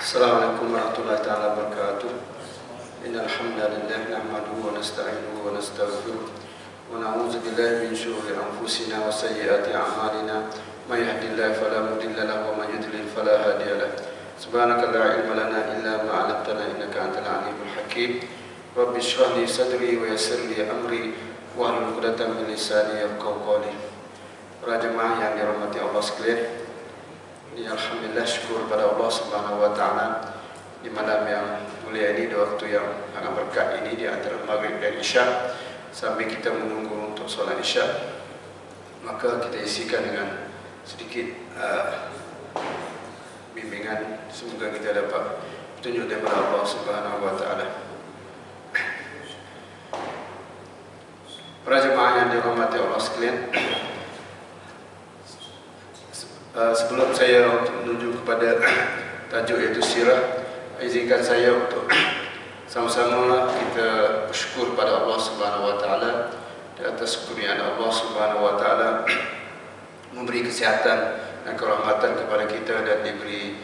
Assalamualaikum warahmatullahi taala wabarakatuh. Innal hamdalillah nahmaduhu wa nasta'inuhu wa nastaghfiruh wa na'udzu billahi min shururi anfusina wa sayyiati a'malina. May yahdihillahu fala mudilla lahu wa may yudlil fala hadiya lahu. Subhanaka la ilma lana illa ma 'allamtana innaka antal alimul hakim. Rabbi shrah li sadri wa yassir li amri wahlul 'uqdatam min lisani yafqahu qawli. Para jemaah yang dirahmati Allah sekalian, ini alhamdulillah syukur pada Allah Subhanahu wa taala di malam yang mulia ini, di waktu yang sangat berkah ini, di antara maghrib dan isya sampai kita menunggu untuk solat isya, maka kita isikan dengan sedikit bimbingan. Semoga kita dapat petunjuk daripada Allah Subhanahu wa taala. Para jemaah yang dirahmati Allah sekalian, sebelum saya menuju kepada tajuk yaitu sirah, izinkan saya untuk sama-sama kita bersyukur pada Allah Subhanahu wa taala di atas kurniaan Allah Subhanahu wa taala memberi kesihatan dan kerahmatan kepada kita dan diberi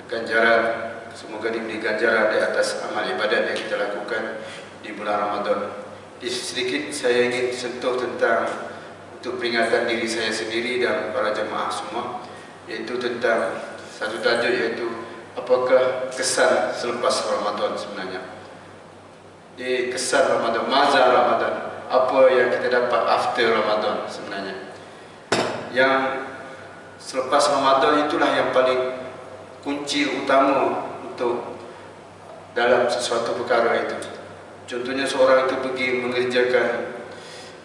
ganjaran. Semoga diberi ganjaran di atas amal ibadat yang kita lakukan di bulan Ramadan. Sedikit saya ingin sentuh tentang untuk peringatan diri saya sendiri dan para jemaah semua, yaitu tentang satu tajuk, yaitu apakah kesan selepas Ramadan sebenarnya. Di kesan Ramadan, maza Ramadan, apa yang kita dapat after Ramadan sebenarnya. Yang selepas Ramadan itulah yang paling kunci utama untuk dalam sesuatu perkara itu. Contohnya seorang itu pergi mengerjakan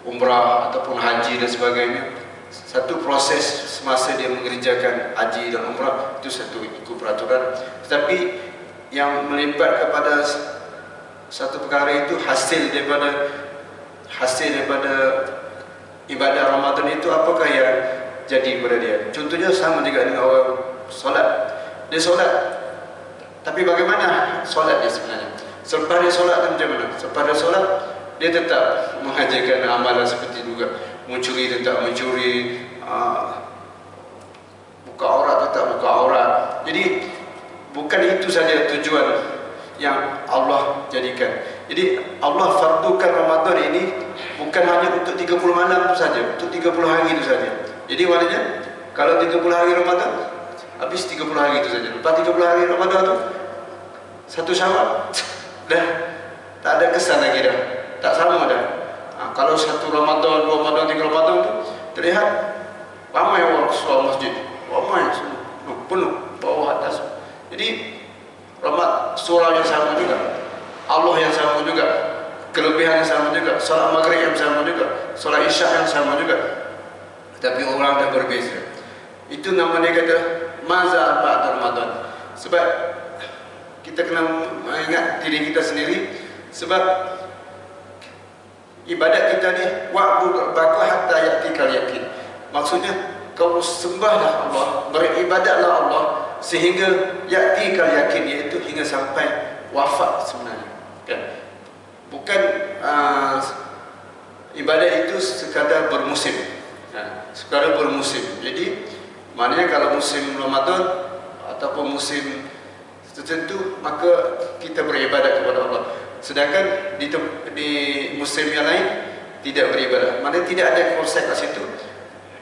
umrah ataupun haji dan sebagainya, satu proses semasa dia mengerjakan haji dan umrah itu satu ikut peraturan, tetapi yang melibat kepada satu perkara itu hasil daripada ibadah Ramadan itu, apakah yang jadi pada dia. Contohnya sama juga dengan orang solat. Dia solat, tapi bagaimana solat dia sebenarnya? Selepas dia solat macam mana? Selepas dia solat, dia tetap mengajarkan amalan seperti juga mencuri tetap mencuri, buka aurat tetap buka aurat. Jadi bukan itu saja tujuan yang Allah jadikan. Jadi Allah fardukan Ramadan ini bukan hanya untuk 30 malam itu saja, untuk 30 hari itu saja. Jadi maknanya kalau 30 hari Ramadan, habis 30 hari itu saja. Lepas 30 hari Ramadan tu satu Syawal dah tak ada kesan lagi dah, tak sama dah. Kalau satu Ramadan, dua Ramadan, tiga Ramadan tu terlihat ramai orang keluar masjid, ramai semua, penuh bawah atas. Jadi surah yang sama juga, Allah yang sama juga, kelebihan yang sama juga, salat maghrib yang sama juga, salat isya yang sama juga, tapi orang dah berbeza. Itu namanya kata maza ba'da Ramadan. Sebab kita kena mengingat diri kita sendiri, sebab ibadat kita ni wa'bud rabbaka hatta ya'tikal yaqin. Maksudnya kau sembahlah Allah, beribadatlah Allah sehingga ya'tikal yaqin, iaitu hingga sampai wafat sebenarnya. Kan? Bukan ibadat itu sekadar bermusim. Sekadar bermusim. Jadi maknanya kalau musim Ramadan ataupun musim tertentu, maka kita beribadat kepada Allah. Sedangkan di musim yang lain tidak beribadat. Maknanya tidak ada konsep kat situ.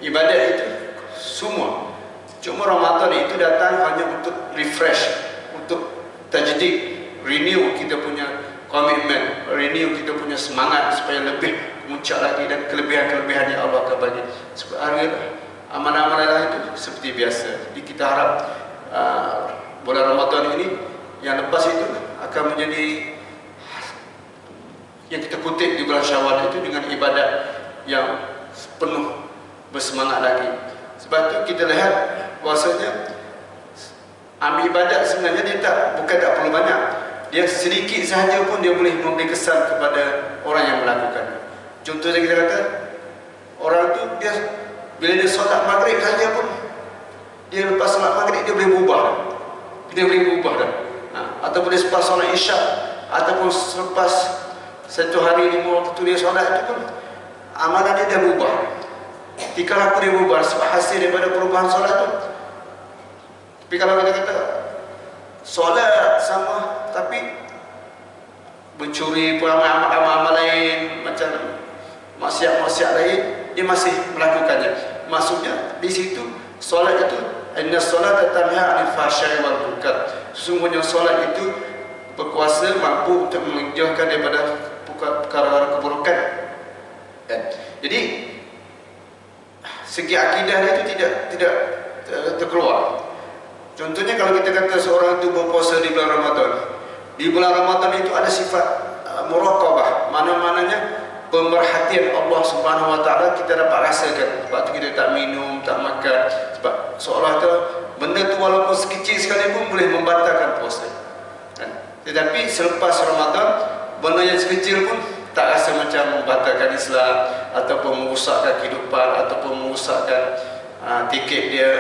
Ibadat itu semua. Cuma Ramadan itu datang hanya untuk refresh, untuk tajdid, renew kita punya komitmen, renew kita punya semangat supaya lebih muncak lagi dan kelebihan-kelebihan yang Allah akan bagi. Sebab amalan-amalan lain itu seperti biasa. Jadi kita harap bulan Ramadan ini yang lepas itu akan menjadi yang kita kutip di bulan Syawal itu dengan ibadat yang penuh bersemangat lagi. Sebab itu kita lihat bahasanya ambil ibadat sebenarnya dia bukan tak perlu banyak. Dia sedikit sahaja pun dia boleh memberi kesan kepada orang yang melakukannya. Contohnya kita kata orang tu dia bila dia solat maghrib saja pun, dia lepas solat maghrib dia boleh berubah. Dia boleh berubah dah. Ataupun dia selepas solat isyak, ataupun selepas satu hari 5 waktu dia solat itu pun amalan dia dah berubah. Tingkah laku dia berubah sebab hasil daripada perubahan solat tu. Tapi kalau kita kata solat sama, tapi mencuri amal-amal lain, macam maksiat-maksiat lain, dia masih melakukannya. Maksudnya di situ solat itu, inna solata tanha 'anil fahsya'i wal munkar. Sesungguhnya solat itu berkuasa, mampu untuk menjauhkan daripada perkara keburukan. Jadi segi akidah itu tidak terkeluar. Contohnya kalau kita kata seorang itu berpuasa di bulan Ramadan, di bulan Ramadan itu ada sifat muraqabah, mana-mananya pemerhatian Allah Subhanahu Wa Taala kita dapat rasakan. Sebab tu kita tak minum, tak makan, sebab seolah tu benda tu walaupun sekecil sekalipun boleh membatalkan puasa. Tetapi selepas Ramadan, benda yang sekecil pun tak rasa macam membatalkan Islam, ataupun merosakkan kehidupan, ataupun merosakkan tiket dia,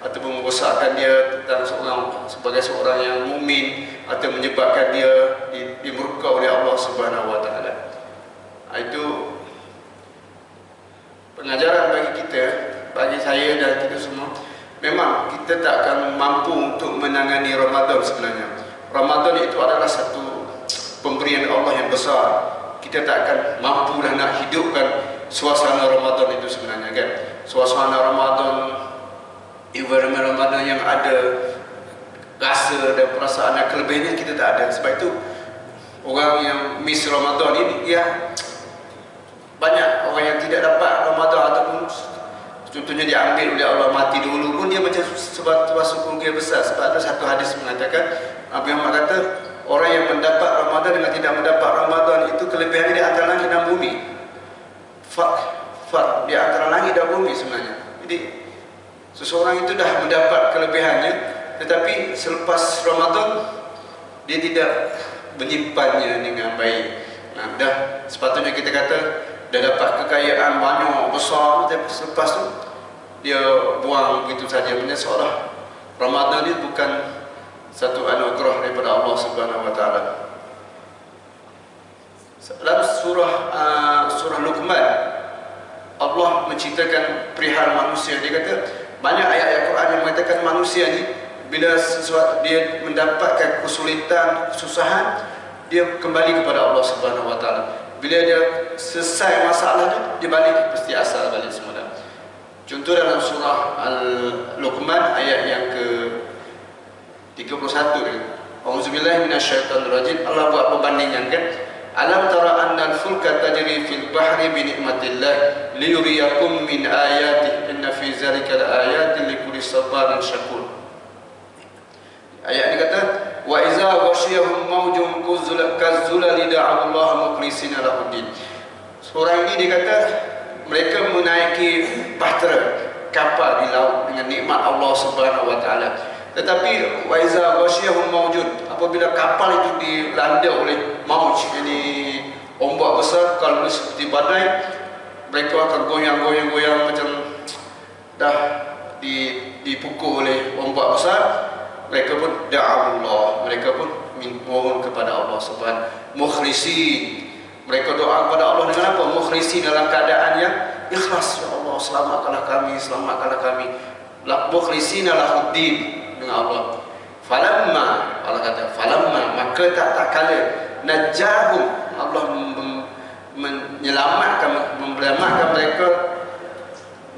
ataupun merosakkan dia sebagai seorang yang mukmin, atau menyebabkan dia dimurka oleh Allah Subhanahu Wa Taala. Itu pengajaran bagi kita, bagi saya dan kita semua. Memang kita tak akan mampu untuk menangani Ramadan sebenarnya. Ramadan itu adalah satu pemberian Allah yang besar. Kita tak akan mampu dah nak hidupkan suasana Ramadan itu sebenarnya, kan? Suasana Ramadan, environment Ramadan yang ada rasa dan perasaan dan kelebihannya kita tak ada. Sebab itu orang yang miss Ramadan ini, ya, banyak orang yang tidak dapat Ramadan, ataupun contohnya diambil oleh Allah, mati dulu pun dia macam sebab termasuk kerugian besar. Sebab ada satu hadis mengatakan, Nabi Muhammad kata, orang yang mendapat Ramadan dengan tidak mendapat Ramadan itu kelebihannya di antara langit dan bumi. Fak di antara langit dan bumi sebenarnya. Jadi seseorang itu dah mendapat kelebihannya, tetapi selepas Ramadan dia tidak menyimpannya dengan baik. Nah, dah sepatutnya kita kata dah dapat kekayaan banyak besar, tapi selepas tu dia buang begitu saja. Benda seolah Ramadan ini bukan satu anugerah daripada Allah Subhanahu Wa Taala. Dalam surah Luqman, Allah menceritakan perihal manusia. Dia kata banyak ayat-ayat Quran yang mengatakan manusia ni bila sesuatu dia mendapatkan kesulitan, kesusahan, dia kembali kepada Allah Subhanahu Wa Taala. Bila dia selesai masalahnya, dia balik pasti asal balik semula. Contoh dalam surah Al-Luqman ayat yang ke 31 ni. Auzubillahi minasyaitonirrajim. Allah buat perbandingan, kan? Alam tara annal fulka tajri fil bahri bi ni'matillah liyuriyakum min ayatihi inna fi zalika laayatin likulli sabarin syakur. Ayat ini kata, wa iza wasyahum mawjum kazzulali da'u Allah mukhlisina lahuddin. Seorang ini dia kata mereka menaiki bahtera, kapal di laut dengan nikmat Allah Subhanahu Wa Taala. Tetapi wa iza wasyahum mawjud, apabila kapal itu dilanda oleh mauj, ini ombak besar, kalau seperti badai, mereka akan goyang-goyang macam dah dipukul oleh ombak besar. Mereka pun da'allah, mereka pun mohon kepada Allah Subhanahu mukhlisin. Mereka doa kepada Allah dengan apa? Mukhlisin, dalam keadaan yang ikhlas. Ya Allah, selamatkanlah kami, selamatkanlah kami. Mukhlisin lahuddin, dengan Allah. Falamma, Allah kata falamma, maka tak kala najahum, Allah menyelamatkan mereka,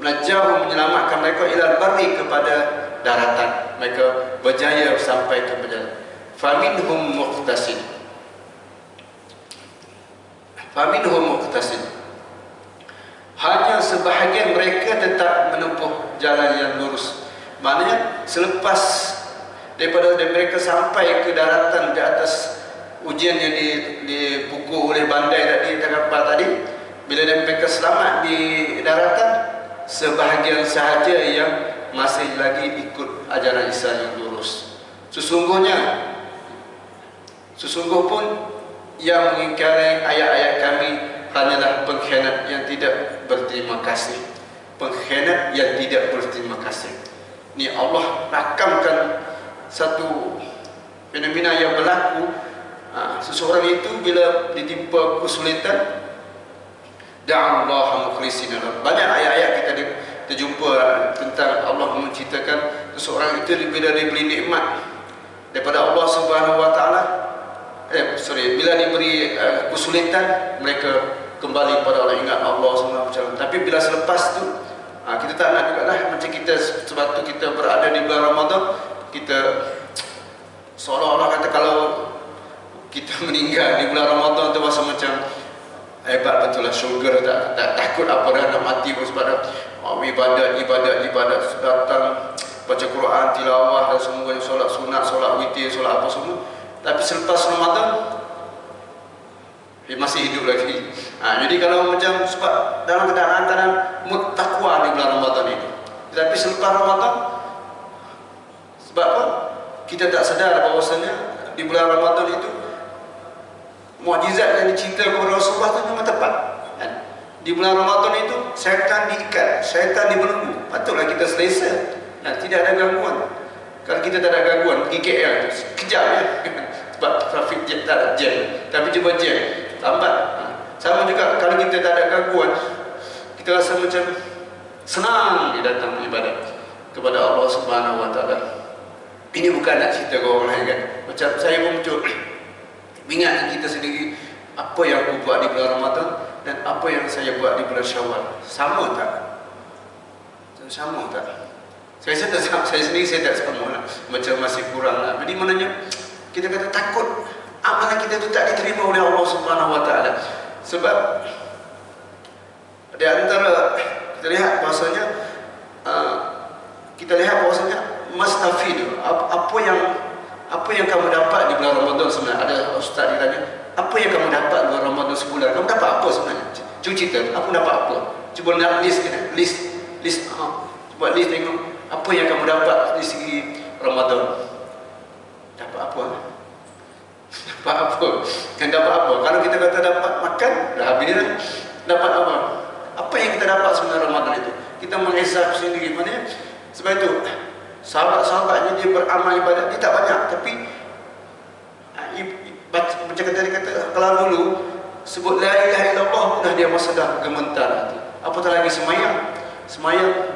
najahum, menyelamatkan mereka ilal barri, kepada daratan. Mereka berjaya sampai ke perjalanan. Faminhum muqtasid, faminhum muqtasid, hanya sebahagian mereka tetap menempuh jalan yang lurus. Maknanya selepas daripada mereka sampai ke daratan, di atas ujian yang dipukul oleh bandai tadi, kapal tadi, bila mereka selamat di daratan, sebahagian sahaja yang masih lagi ikut ajaran Islam yang lurus. Sesungguh pun yang mengingkari ayat-ayat kami hanyalah pengkhianat yang tidak berterima kasih. Pengkhianat yang tidak berterima kasih. Ni Allah rakamkan satu fenomena yang berlaku. Seseorang itu bila ditimpa kesulitan, da'allah mukhlisina. Banyak ayat-ayat kita jumpa tentang Allah menceritakan seseorang itu bila diberi nikmat daripada Allah Subhanahu wa taala. Bila diberi kesulitan, mereka kembali pada Allah, ingat Allah Subhanahu wa taala. Tapi bila selepas tu, kita tak nak juga lah, macam kita sebab tu kita berada di bulan Ramadan, kita seolah-olah kata kalau kita meninggal di bulan Ramadan tu rasa macam hebat betul lah, syurga tak takut apa dah nak mati pun sebab dah ibadat datang, baca Quran, tilawah dan semua, solat sunat, solat witir, solat apa semua. Tapi selepas Ramadan dia masih hidup lagi. Jadi kalau macam sebab dalam keadaan mood takwa di bulan Ramadan itu. Tapi selepas Ramadan, sebab apa? Kita tak sedar bahawasanya di bulan Ramadan itu mukjizat yang dicinta kepada Rasulullah itu memang tepat. Di bulan Ramadan itu syaitan diikat, syaitan dibelenggu. Patutlah kita selesa. Tidak ada gangguan. Kalau kita tak ada gangguan, pergi KL kejap ya. Sebab trafik tak ada jam. Tapi cuba jam, lambat. Sama juga kalau kita tak ada gangguan, kita rasa macam senang dia datang beribadat kepada Allah Subhanahu wa taala. Ini bukan nak cerita ke orang lain kan. Macam saya pun muncul ingat kita sendiri, apa yang aku buat di bulan Ramadan dan apa yang saya buat di bulan Syawal, sama tak? Sama tak? Saya sendiri saya tak sama lah. Macam masih kurang lah. Jadi maknanya kita kata takut amalan kita itu tak diterima oleh Allah Subhanahu wa taala. Sebab di antara kita lihat bahasanya mustafid, apa yang kamu dapat di bulan Ramadan sebenarnya. Ada ustaz dia tanya, apa yang kamu dapat di bulan Ramadan sebulan? Kamu dapat apa sebenarnya? Cuba cerita, aku dapat apa? Cuba nak list buat list, tengok apa yang kamu dapat di segi Ramadan. Dapat apa? Dapat apa? Kan dapat apa? Kalau kita kata dapat makan, dah habis dah. Dapat apa? Apa yang kita dapat sebenarnya Ramadan itu? Kita mengisap sendiri. Maknanya sebab itu sahabat-sahabatnya dia beramal ibadat dia tak banyak, tapi macam tadi kata, kalau dulu sebut la ilaha illallah dah dia masa dah gemetar hati. Apatah lagi semayang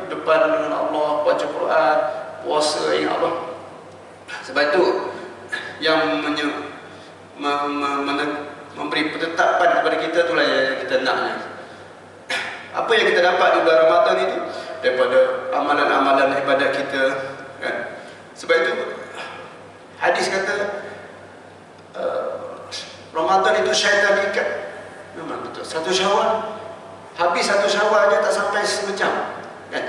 depan dengan Allah, baca Quran, puasa, ingat Allah. Sebab itu yang memberi penetapan kepada kita, itulah yang kita naknya. Apa yang kita dapat di bulan Ramadan itu daripada amalan-amalan ibadat kita kan. Sebab itu hadis kata Ramadan itu syaitan diikat. Memang betul. Satu Syawal, habis satu Syawal aja tak sampai semacam kan?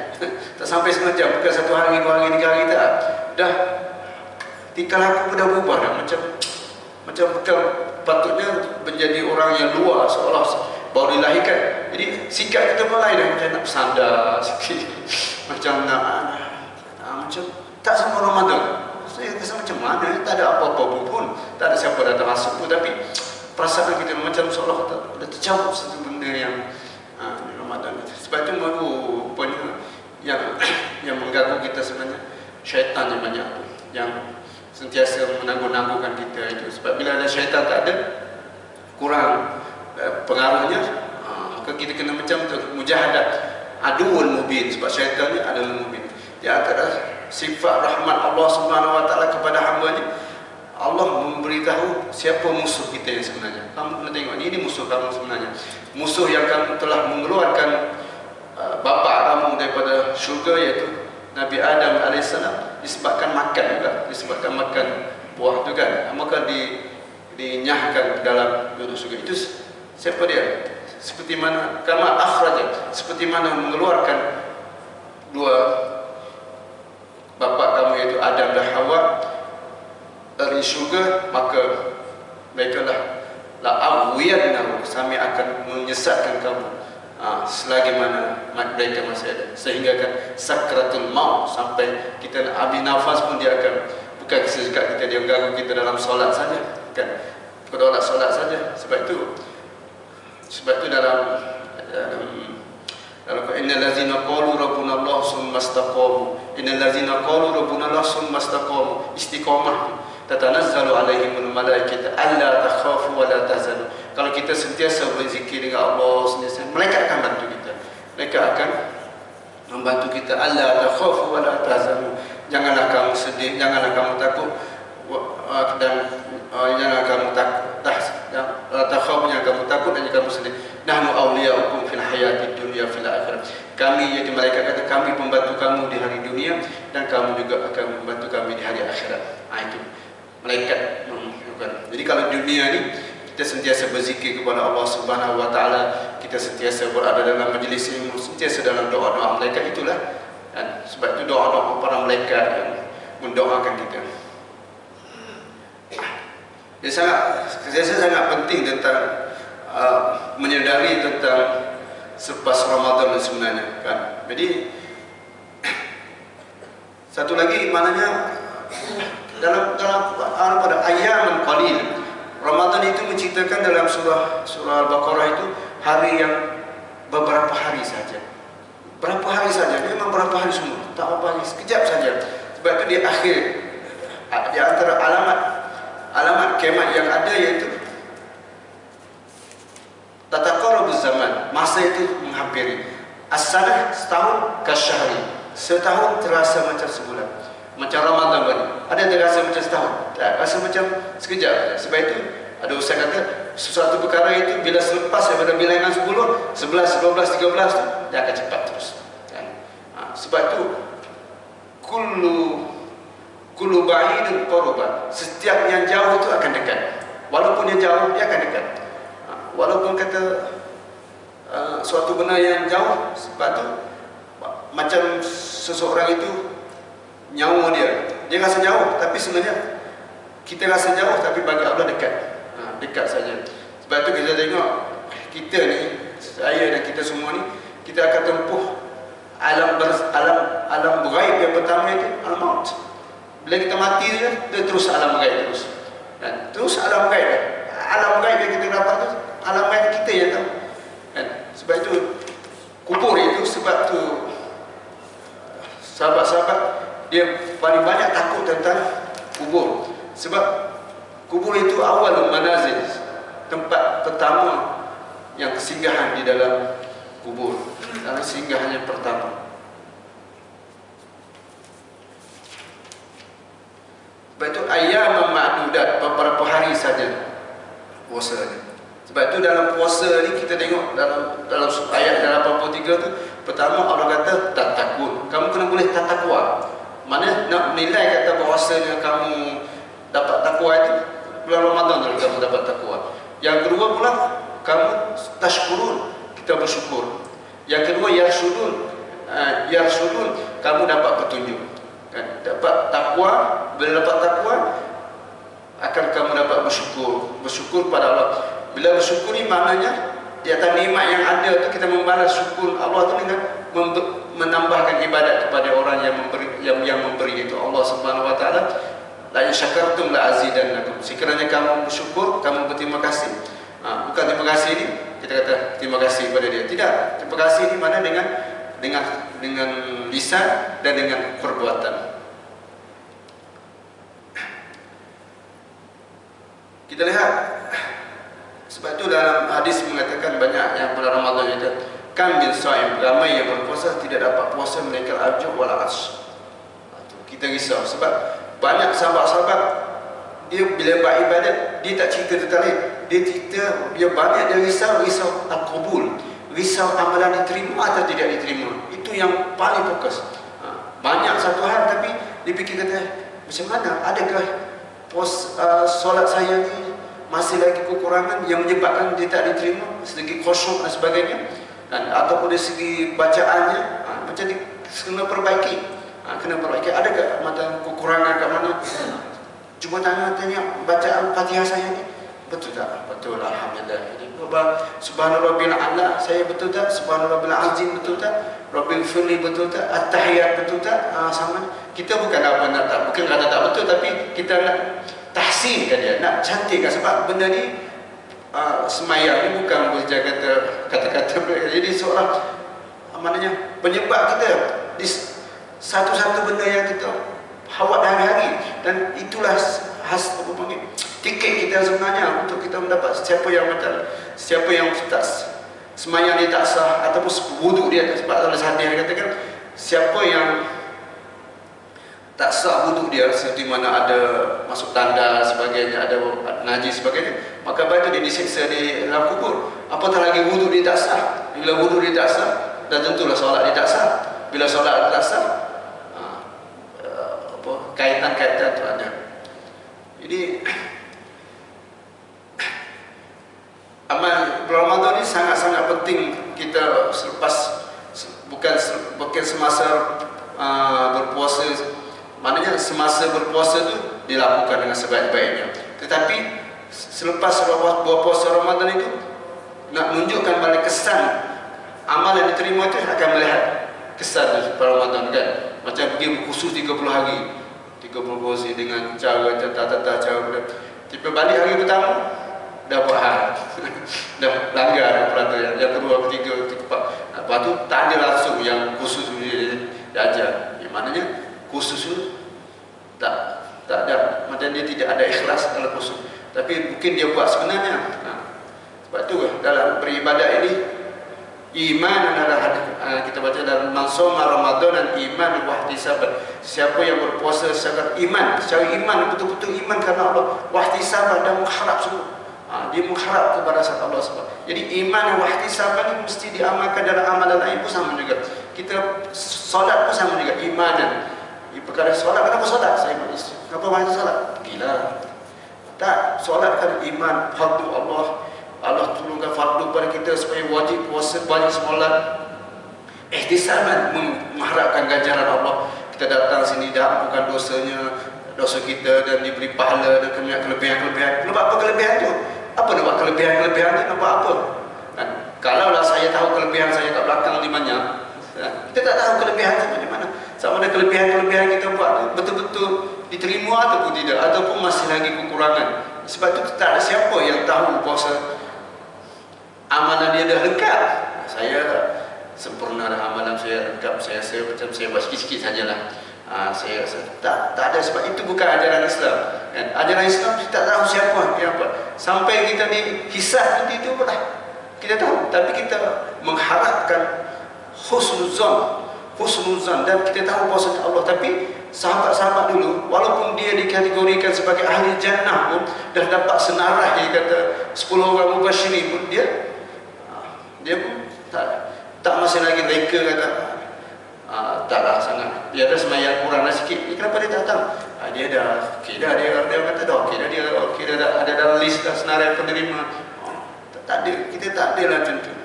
Tak sampai semacam, bukan satu hari, 2 hari, 3 hari tak. Dah tingkah laku dah berubah dah. Macam bukan patutnya menjadi orang yang luar, seolah baru dilahirkan. Jadi sikap kita pun lain dah, macam nak bersandar sikit, macam nak macam tak sama Ramadan. Saya rasa macam mana, tak ada apa-apa pun, tak ada siapa datang masuk pun, tapi perasaan kita macam seolah ada tercampur satu benda yang Ramadan itu. Sebab itu rupanya yang mengganggu kita sebenarnya syaitan yang banyak tu, yang sentiasa menangguh-nangguhkan kita itu. Sebab bila ada syaitan tak ada, kurang pengaruhnya, maka kita kena macam tu, mujahadat, aduun mubin. Sebab syaitan ni adalah mubin. Di antara sifat rahmat Allah Subhanahu wa taala kepada hamba-Nya, Allah memberitahu siapa musuh kita yang sebenarnya. Kamu kena tengok, ini musuh kamu sebenarnya. Musuh yang kamu telah mengeluarkan bapa kamu daripada syurga, iaitu Nabi Adam AS, disebabkan makan juga, disebabkan makan buah tu kan, maka dinyahkan ke dalam duduk syurga. Itu siapa dia? Seperti mana kama akhraja, seperti mana mengeluarkan dua bapa kamu iaitu Adam dan Hawa dari syurga, maka mereka la aghwiyanahu, kami akan menyesatkan kamu selagi mana mereka masih ada, sehingga kan sakratul maut, sampai kita nak habis nafas pun dia akan, bukan sedekat kita, dia mengganggu kita dalam solat saja kan, pada solat saja. Sebab itu dalam innal ladzina qalu rabbuna Allah summa istaqamu, innal ladzina qalu rabbuna Allah summa istaqamu, istiqamah, tatanazzalu alaihimul malaikatu alla takhafu wa la tahzanu. Kalau kita sentiasa berzikir dengan Allah, sentiasa, mereka akan bantu kita, mereka akan membantu kita. Alla takhafu wa la tahzanu, janganlah kamu sedih, janganlah kamu takut, yang kamu takhawnya kamu takut dan kamu sedih. Nahnu awliya'ukum fil hayati dunya fil akhirah. Kami, yaitu malaikat kata, kami pembantu kamu di hari dunia dan kamu juga akan membantu kami di hari akhirat. Itu malaikat menunjukkan. Jadi kalau dunia ni kita sentiasa berzikir kepada Allah Subhanahu wa taala, kita sentiasa berada dalam majlis ilmu, sentiasa dalam doa-doa malaikat, itulah. Dan sebab itu doa-doa para malaikat yang mendoakan kita. Saya sangat penting tentang menyadari tentang selepas Ramadan sebenarnya, kan. Jadi satu lagi maknanya dalam pada ayyaman qalil, Ramadan itu menceritakan dalam surah Al-Baqarah itu hari yang beberapa hari saja. Berapa hari saja, memang berapa hari semua, tak apa hari, sekejap saja. Sebab itu di akhir, di antara alamat kiamat yang ada iaitu tataqarrabuz zaman, masa itu menghampiri. As-sanah, setahun kasyahri, setahun terasa macam sebulan. Macam Ramadan tadi, ada yang terasa macam setahun, tak, rasa macam sekejap. Sebab itu ada ustaz kata sesuatu perkara itu bila selepas daripada bilangan 10, 11, 12, 13 tu dia akan cepat terus, kan? Sebab itu kullu ba'idun qurba, setiap yang jauh itu akan dekat. Walaupun dia jauh, dia akan dekat. Walaupun kata suatu benda yang jauh, sebab tu macam seseorang itu nyawa dia rasa jauh, tapi sebenarnya kita rasa jauh, tapi bagi Allah dekat. Dekat saja. Sebab tu kita tengok kita ni, saya dan kita semua ni, kita akan tempuh alam ghaib yang pertama itu al-maut. Bila kita mati dia terus alam ghaib terus. Dan terus alam ghaib. Alam ghaib yang kita dapat tu alam ghaib kita yang tahu. Kan? Sebab itu kubur itu, sebab tu sahabat-sahabat dia paling banyak takut tentang kubur. Sebab kubur itu awal manazil, tempat pertama yang kesinggahan di dalam kubur, dalam singgahannya pertama. Sebab itu ayyam ma'dudat, beberapa hari saja puasa ni. Sebab itu dalam puasa ni kita tengok dalam ayat 83 tu, pertama Allah kata tak takut, kamu kena boleh tak takwa. Mana nak nilai kata bahawasanya kamu dapat takwa itu bulan Ramadan kamu dapat takwa. Yang kedua pula, kamu tashkurun, kita bersyukur. Yang kedua, yarsudun, kamu dapat petunjuk. Kan? Dapat takwa, bila dapat takwa akan kamu dapat bersyukur pada Allah. Bila bersyukur ni maknanya di atas nikmat yang ada tu kita membalas syukur Allah tu dengan menambahkan ibadat kepada orang yang memberi itu Allah Subhanahu wa taala. La in syakartum la azidannakum. Sekiranya kamu bersyukur, kamu berterima kasih. Bukan terima kasih ni kita kata terima kasih kepada dia. Tidak, terima kasih ni mana dengan lisan dan dengan perbuatan. Kita lihat, sebab itu dalam hadis mengatakan banyak yang pada Ramadan itu kan min shaim, ramai yang berpuasa tidak dapat puasa mereka al-ajub wal ash. Kita risau sebab banyak sahabat-sahabat dia bila buat ibadat dia tak cerita tentang lain, dia cerita dia banyak dia risau al-qabul, risau amalan diterima atau tidak diterima. Itu yang paling fokus. Banyak satu hal tapi dia fikir kata macam mana, adakah solat saya ni masih lagi kekurangan yang menyebabkan dia tak diterima, segi khusyuk dan sebagainya, dan ataupun dari segi bacaannya macam ni kena perbaiki. Kena perbaiki. Adakah macam kekurangan kat mana? Cuba tanya bacaan Fatihah saya ni betul tak? Betul, alhamdulillah. Ini subhanallah bil a'la saya betul tak? Subhanallah bil azim betul tak? Rabbil firli betul tak? At-tahiyat betul tak? Sama. Kita bukan bukan kata tak betul, tapi kita nak tahsinkan dia, nak cantikkan. Sebab benda ni semayang ni bukan berjaga kata-kata. Jadi seorang maknanya penyebab kita di satu-satu benda yang kita hawat hari-hari, dan itulah tiket kita sebenarnya untuk kita mendapat siapa yang tak semayang dia tak sah ataupun wuduk dia. Sebab dalam hadis dia katakan siapa yang tak sah wuduk dia, seperti mana ada masuk tanda sebagainya, ada najis sebagainya, maka batu dia disiksa di dalam kubur. Apatah lagi wuduk dia tak sah. Bila wuduk dia tak sah, dan tentulah solat dia tak sah. Bila solat dia tak sah, kaitan-kaitan tu ada. Jadi amal Ramadan ini sangat-sangat penting kita selepas, bukan semasa berpuasa. Maknanya semasa berpuasa tu dilakukan dengan sebaik-baiknya. Tetapi selepas berpuasa Ramadan itu nak menunjukkan balik kesan amal yang diterima itu, akan melihat kesan pada Ramadan kan. Macam pergi berkhusus 30 hari, 30 kursi dengan cara tata cara. Tiba balik hari pertama dah buat hal dah langgar peraturan. Yang kedua, ketiga, keempat. Lepas tu tak ada langsung yang khusus dia ajar. Maknanya khusus itu tak ada, macam dia tidak ada ikhlas dalam khusus, tapi mungkin dia buat sebenarnya. Sebab tu dalam beribadat ini, iman adalah kita baca dalam mansoma Ramadan dan iman wahtisaban. Siapa yang berpuasa secara iman betul-betul iman karena Allah, wahtisaban dan mengharap sungguh. Dia mengharap kepada zat Allah SWT. Jadi iman dan wahtisaban ini mesti diamalkan dalam amalan lain pun sama juga. Kita solat pun sama juga, iman dan perkara solat. Kenapa solat? Saya manusia. Kenapa banyak solat? Gila. Tak, solat kan iman, fardu Allah. Allah turunkan fardu pada kita supaya wajib puasa, wajib solat. Ihtisaban, mengharapkan ganjaran Allah. Kita datang sini dah bukan dosa kita, dan diberi pahala dan kelebihan-kelebihan. Nampak apa kelebihan tu? Apa nampak kelebihan-kelebihan tu? Nampak apa? Kan? Kalaulah saya tahu kelebihan saya kat belakang ni banyak, kita tak tahu kelebihan tu macam mana. Sama ada kelebihan-kelebihan kita buat betul-betul diterima ataupun tidak, ataupun masih lagi kekurangan. Sebab itu tak ada siapa yang tahu puasa amalan dia dah lengkap. Saya sempurna dah amalan saya lengkap. Saya rasa macam saya buat sikit-sikit sajalah. Saya rasa tak ada, sebab itu bukan ajaran Islam. Kan? Ajaran Islam kita tak tahu siapa yang apa. Sampai kita dihisab nanti itu pula kita tahu, tapi kita mengharapkan husnuzan, dan kita tahu bahawasanya Allah. Tapi sahabat-sahabat dulu, walaupun dia dikategorikan sebagai ahli jannah pun, dah dapat senarai, dia kata 10 orang mubasyirin pun, dia pun tak masih lagi leka kata taklah sangat. Dia ada semayang kurang lah sikit. Kenapa dia tak tahu? Dia dah kira, dia kata dah kira dah ada dalam list dah senarai penerima. Tak ada, kita tak ada lah macam tu.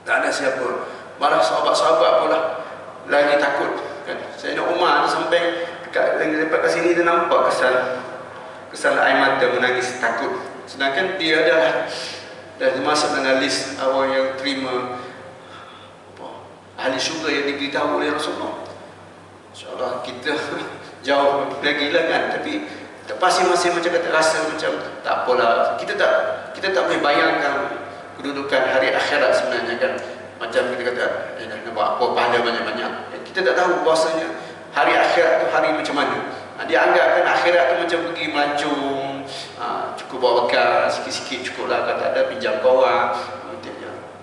Tak ada siapa. Malah sahabat-sahabat pula lagi takut kan. Sayyidina Umar tu sampai dekat sini dia nampak kesan air mata, menangis takut. Sedangkan dia dah masuk dalam list awal yang terima ahli syurga yang diberitahu oleh Rasulullah. InsyaAllah kita jauh lagi lah kan. Tapi masih macam kata rasa macam tak apalah. Kita tak boleh bayangkan kedudukan hari akhirat sebenarnya kan. Macam kita kata nak buat apa pahala banyak-banyak. Kita tak tahu bahasanya hari akhirat tu hari macam mana. Dia anggapkan akhirat tu macam pergi melancong, cukup bawa bekal sikit-sikit cukup lah, kalau tak ada pinjam kawan.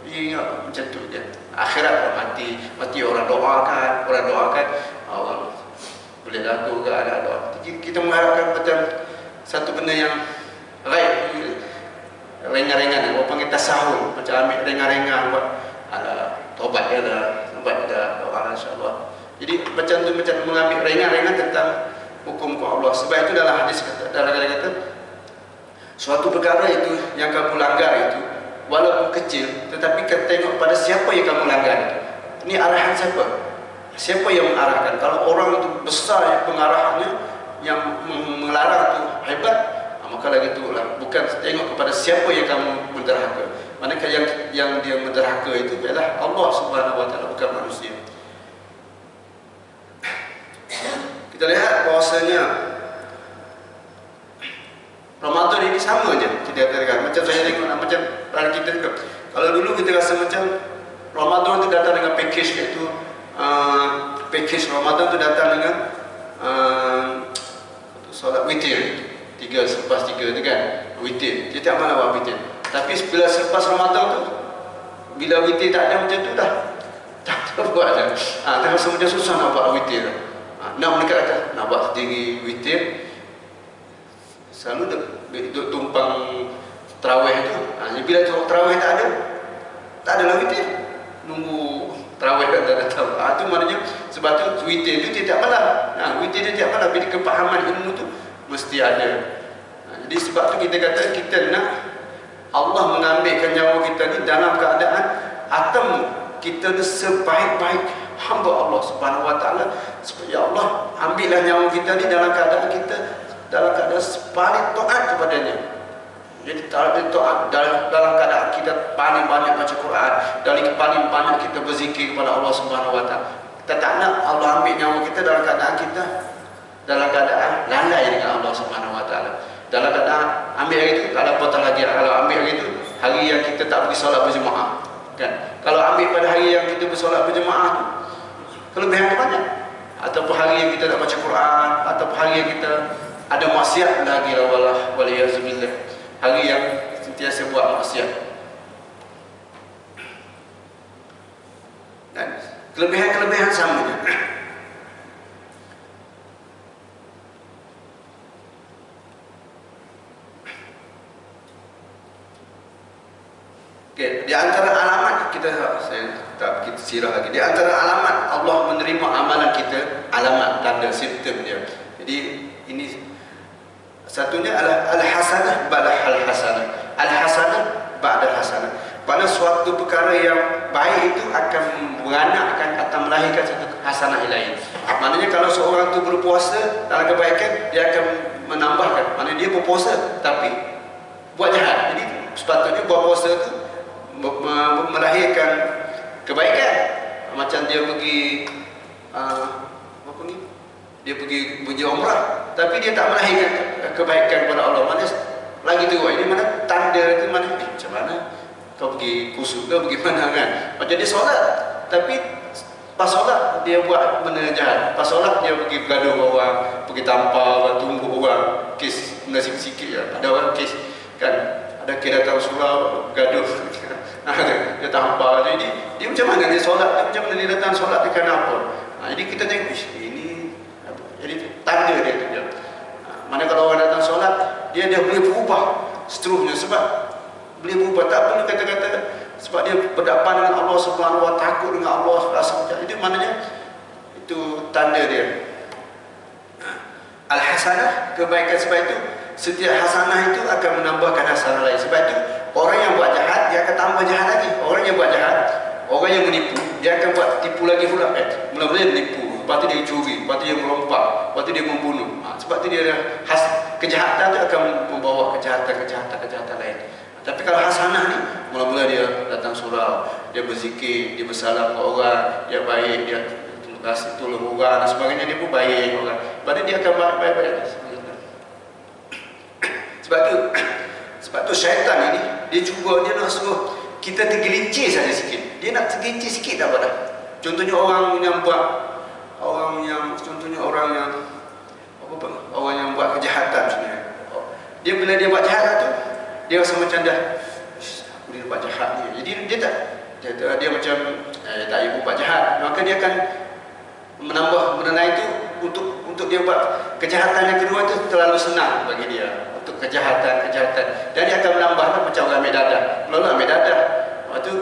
Dia ingat macam tu je. Akhirat mati orang doakan, orang boleh laku ke ada doa. Kita mengharapkan macam satu benda yang ringan-ringan, orang panggil tasahul, macam ambil ringan-ringan buat tobat dia dah, doa insya-Allah. Jadi macam tu, macam mengambil ringan-ringan tentang hukum Allah. Sebab itu dalam hadis kata suatu perkara itu yang kamu langgar itu walaupun kecil, tetapi kita tengok pada siapa yang kamu langgar itu. Ini arahan siapa? Siapa yang mengarahkan? Kalau orang itu besar pengarahannya, yang melarang itu hebat, maka lagi itulah. Bukan tengok kepada siapa yang kamu menderhaka. Manakala yang dia menderhaka itu adalah Allah Subhanahu Wa Taala, bukan manusia. Kita lihat bahawasanya Ramadan ini sama je. Kita katakan macam saya tengok, macam kita juga. Kalau dulu kita rasa macam Ramadan itu datang dengan package, iaitu package Ramadan itu datang dengan solat witir 3 selepas 3 tu kan, witir. Dia tak malah buat witir. Tapi bila selepas Ramadan tu, bila witir tak ada macam tu dah tak buat dah. Terasa macam susah nak buat witir. nak mendekat atas, nak buat sendiri witir, selalu duduk tumpang terawih tu. Bila terawih tak adalah witir, nunggu terawih datang. Itu maknanya sebab tu witir tu tiap malam. Witir dia tiap malam. Bila kepahaman ilmu tu mesti ada. Jadi sebab tu kita kata kita nak Allah mengambilkan nyawa kita ni dalam keadaan atam kita ni sebaik-baik hamba Allah Subhanahu Wa Taala. Supaya Allah ambillah nyawa kita ni dalam keadaan kita paling taat kepadanya. Jadi taat dalam keadaan kita paling banyak baca Quran, paling banyak kita berzikir kepada Allah Subhanahu Wa Taala. Kita tak nak Allah ambil nyawa kita dalam keadaan lalai dengan Allah Subhanahu Wa Taala. Dalam keadaan ambil hari itu, kalau apatah lagi, kalau ambil hari itu, hari yang kita tak pergi solat berjemaah, kan? Kalau ambil pada hari yang kita bersolat berjemaah tu, kelebihan tu banyak. Ataupun hari yang kita tak baca Quran, ataupun hari yang kita ada maksiat lagi, waliyazubillah, hari yang sentiasa buat maksiat. Dan kelebihan-kelebihan samanya. Okay, di antara alamat saya sirah lagi. Di antara alamat Allah menerima amalan kita, alamat, tanda, simptom dia. Jadi ini satunya adalah al-hasanah ba'da al-hasanah. Al-hasanah ba'da al-hasanah. Pada suatu perkara yang baik itu akan beranakkan atau melahirkan satu hasanah lain. Maknanya kalau seorang itu berpuasa dalam kebaikan, dia akan menambahkan. Maknanya dia berpuasa tapi buat jahat. Jadi sepatutnya buat puasa itu melahirkan kebaikan. Macam dia pergi dia pergi umrah tapi dia tak melahirkan kebaikan kepada Allah. Mana lagi tu ini mana tanda tu, mana macam mana kau pergi kusuk ke pergi mana kan. Macam dia solat tapi pas solat dia buat benda jahat, pas solat dia pergi bergaduh orang, pergi tampar, tumbuk orang, kes benda sikit-sikit je. Ada orang kes kan, ada kes datang surau gaduh dia tampar. Jadi dia macam mana dia solat, dia macam mana dia datang solat dia kerana apa. Jadi kita tengok ini jadi tanda dia tu. Mana kalau orang datang solat dia boleh berubah seterusnya, sebab boleh berubah, tak perlu kata-kata, sebab dia berdepan dengan Allah Subhanahu Wa Taala, takut dengan Allah, rasa macam itu, maknanya itu tanda dia. Al-hasanah, kebaikan. Sebab itu setiap hasanah itu akan menambahkan hasanah lain. Sebab itu orang yang buat jahat dia akan tambah jahat lagi. Orang yang buat jahat, orang yang menipu, dia akan buat tipu lagi pula. Mula-mula dia menipu, lepas tu dia curi, lepas tu dia melompat, lepas tu dia membunuh. Sebab tu dia kejahatan itu akan membawa kejahatan lain. Tapi kalau hasanah ni, mula-mula dia datang surau, dia berzikir, dia bersalam ke orang, dia baik, dia kasih tolong orang dan sebagainya, dia pun baik orang. Pada dia akan baik-baik. Sebab tu syaitan ini dia nak suruh kita tergelincir saja sikit. Dia nak tergelincir sikit dah pada. Contohnya orang yang buat kejahatan sebenarnya. Dia bila dia buat jahat tu, dia rasa macam dah aku dia buat jahat ni. Jadi dia macam tak ibu buat jahat. Maka dia akan menambah benda lain tu untuk dia buat kejahatan yang kedua tu terlalu senang bagi dia. Untuk kejahatan dan dia akan menambah macam orang ambil dadah. Lalu ambil dadah, lepas tu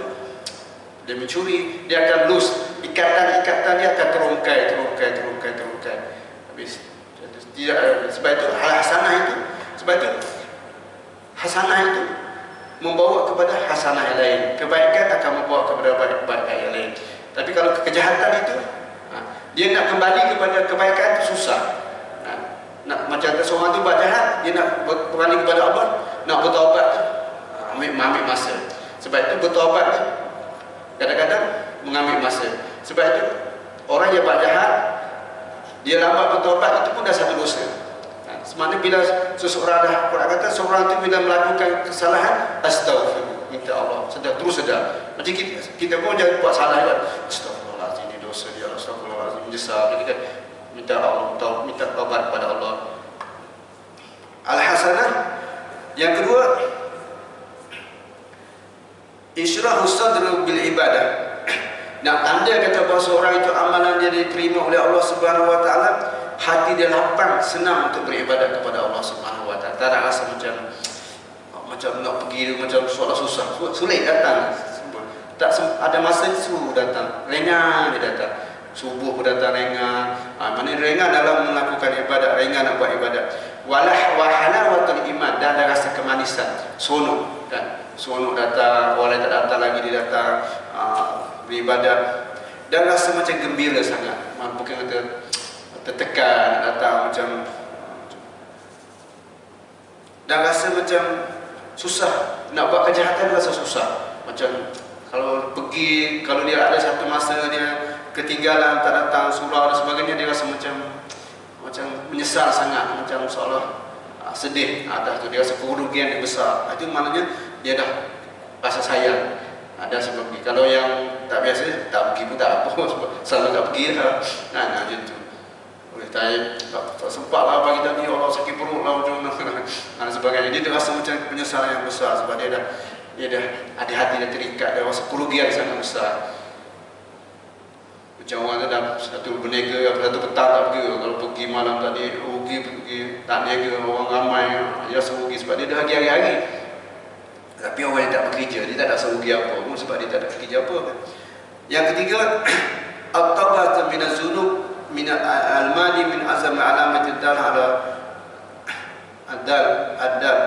dia mencuri, dia akan lose ikatan dia akan terungkai. Habis sebab itu hasanah itu membawa kepada hasanah yang lain. Kebaikan akan membawa kepada baik yang lain. Tapi kalau kejahatan itu dia nak kembali kepada kebaikan itu susah. Nak macam seorang tu buat jahat, dia nak kembali kepada Allah, nak bertaubat tu ambil masa. Sebab itu bertaubat tu kadang-kadang mengambil masa. Sebab itu orang yang buat jahat, dia lambat bertaubat, itu pun dah satu dosa. Sebenarnya bila seseorang dah, Quran kata seorang tu bila melakukan kesalahan, astaghfirullah, minta Allah terus sedar. Macam kita pun jangan buat salah kan, astagfirullahaladzim, ini dosa dia, astagfirullahaladzim, menyesal, kita minta Allah, minta taubat kepada Allah. Al-hasanah yang kedua, insyirahus sadr bil ibadah. Nak tanda kata bahawa seorang itu amalan dia diterima oleh Allah Subhanahu Wa Taala, hati dia lapang, senang untuk beribadat kepada Allah Subhanahu Wa Taala. Tak ada rasa macam nak pergi macam solat susah, sulit datang. Tak ada masa suruh datang, ringan dia datang. Subuh pun datang ringan. Mana ringan dalam melakukan ibadat, ringan nak buat ibadat. Walah wa halawatul iman, dan ada rasa kemanisan, sonok kan. Sonok datang, orang tak datang lagi dia datang beribadat, dan rasa macam gembira sangat. Bukan kata tertekan datang macam, dan rasa macam susah nak buat kejahatan, rasa susah. Macam kalau pergi, kalau dia ada satu masa dia ketinggalan, tak datang surau dan sebagainya, dia rasa macam menyesal sangat, macam seolah sedih atas tu, dia rasa kerugian yang besar. Itu maknanya dia dah rasa sayang. Ada sebab pergi. Kalau yang tak biasa, tak pergi pun tak apa, sebab selalu tak pergi lah. Macam tu. Oleh tak sempat lah pagi tadi, Allah sakit perut lah macam mana dan sebagainya. Dia rasa macam penyesalan yang besar, sebab dia dah ada hati dia terikat, dia rasa kerugian sangat besar. Macam orang tu dah satu berniaga, satu petang tak pergi, kalau pergi malam tadi rugi, tak niaga, orang ramai dia rasa rugi sebab dia dah pergi hari-hari. Tapi orang yang tak bekerja, dia tak rasa rugi apa pun sebab dia tak ada kerja apa. Yang ketiga, at-tawbah min az-zunub min al-madi min azam alamat ad-dal ala ad-dal.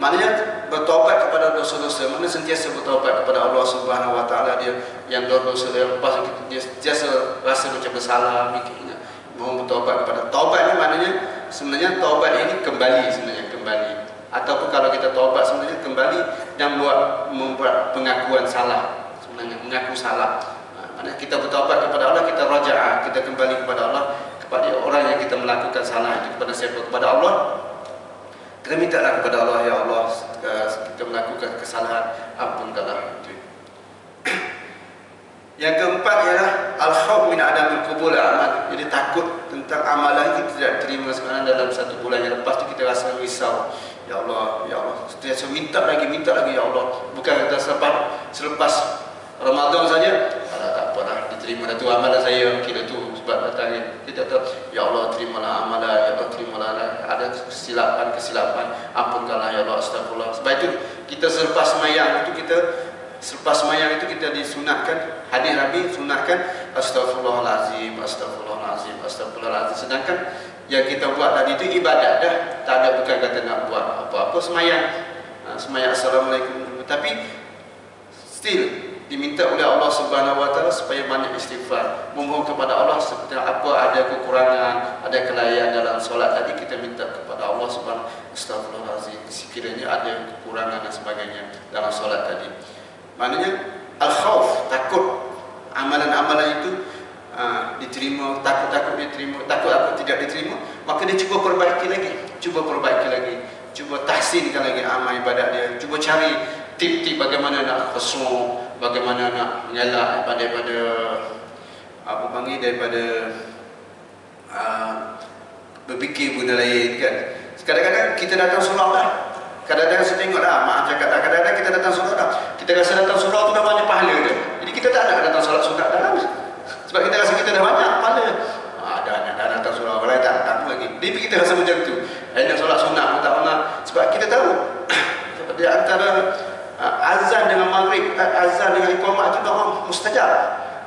Maknanya bertaubat kepada dosa-dosa, maknanya sentiasa bertaubat kepada Allah Subhanahu Wa Taala. Dia yang dosa yang lepas dia sentiasa rasa macam bersalah, mikirnya mau bertaubat kepada. Taubat ni maknanya sebenarnya taubat ini kembali, sebenarnya kembali. Ataupun kalau kita taubat sebenarnya kembali dan membuat pengakuan salah, sebenarnya mengaku salah. Maknanya kita bertaubat kepada Allah, kita raja'ah, kita kembali kepada Allah, kepada orang yang kita melakukan salah itu. Kepada siapa? Kepada Allah. Kita mintalah kepada Allah, ya Allah, kita melakukan kesalahan, ampunkanlah itu. Yang keempat ialah al-khawf min adamil qubul amal. Jadi takut tentang amalan kita tidak terima sekarang dalam satu bulan yang lepas tu, kita rasa risau. Ya Allah, ya Allah, setiap minta lagi ya Allah. Bukan kata selepas Ramadan saja, tak apalah, diterima dah tu amalan saya, kira tu sebab datang kita tahu, ya Allah terimalah amalan, ya Allah terimalah, ada kesilapan, ampunkanlah ya Allah, astagfirullah. Sebab itu kita selepas sembahyang itu kita disunatkan, hadis Nabi sunatkan astagfirullahalazim, astagfirullahalazim, astagfirullahalazim. Sedangkan yang kita buat tadi itu ibadat dah, tak ada, bukan kata nak buat apa-apa sembahyang, assalamualaikum, tapi still diminta oleh Allah Subhanahu Wa Taala supaya banyak istighfar, memohon kepada Allah seperti apa ada kekurangan, ada kelainan dalam solat tadi, kita minta kepada Allah Subhanahu Astagfirullahalazim, sekiranya ada kekurangan dan sebagainya dalam solat tadi. Maknanya al-khauf, takut amalan-amalan itu diterima, takut diterima, takut tidak diterima, maka dia cuba perbaiki lagi, cuba tahsinkan lagi amal ibadat dia, cuba cari tip-tip bagaimana nak khusyuk, bagaimana nak mengelak daripada berfikir benda lain kan. Kadang-kadang kita datang surau dah, kadang-kadang saya tengok dah, mak cakap dah, kadang-kadang kita datang surau dah, kita rasa datang surau tu dah banyak pahala dia, jadi kita tak nak datang solat sunat dalam, sebab kita rasa kita dah banyak pahala. Dah datang surau, orang tak datang lagi, jadi kita rasa macam tu, nak solat sunat pun tak pernah, sebab kita tahu seperti antara azan dengan maghrib, azan dengan iqamah itu doa mustajab.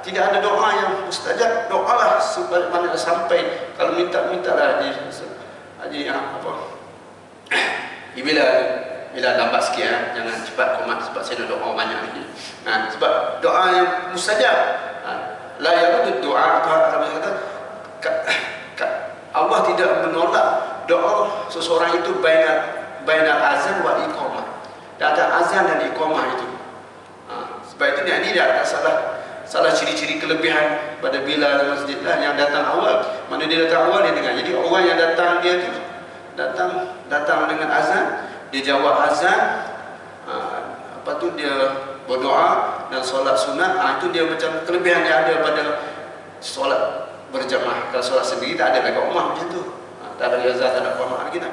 Tidak ada doa yang mustajab. Doalah sebagaimana sampai, kalau mintalah haji apa. Bila lambat sikit jangan cepat komat, sebab saya ada doa banyak lagi. Sebab doa yang mustajab. La yarud doa, kalau kata Allah tidak menolak doa seseorang itu bainal azan wal iqamah. Datang azan dan iqamah itu. Sebab itu ini dah salah ciri-ciri kelebihan pada Bilal masjid lah, yang datang awal. Mana dia datang awal dia dengar. Jadi orang yang datang dia tu datang dengan azan, dia jawab azan, apa tu dia berdoa dan solat sunat. Itu dia macam kelebihan yang ada pada solat berjamaah. Kalau solat sendiri tak ada dekat rumah macam tu. Tak ada azan, tak ada iqamah lagi dah.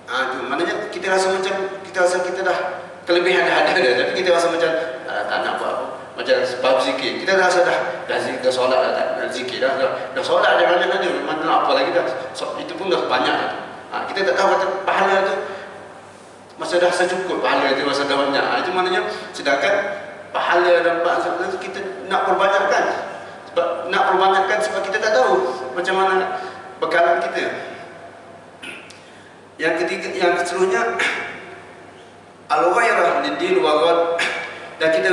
Itu maknanya kita rasa macam kita dah kelebihan dah ada, tapi kita rasa macam tak nak buat apa. macam bab zikir. Kita dah rasa dah zikir, dah solat dah zikir dah solat dah banyak dah. Mana nak apa lagi dah. So, itu pun dah banyak dah. Kita tak tahu kata pahala tu masa dah secukup, pahala itu masa dah banyak. Itu maknanya sedangkan pahala dan sebenarnya kita nak perbanyakkan. Sebab nak perbanyakkan sebab kita tak tahu macam mana bekalan kita. Yang ketiga, yang seterusnya al-ghairah lid-din wa ghad, dan kita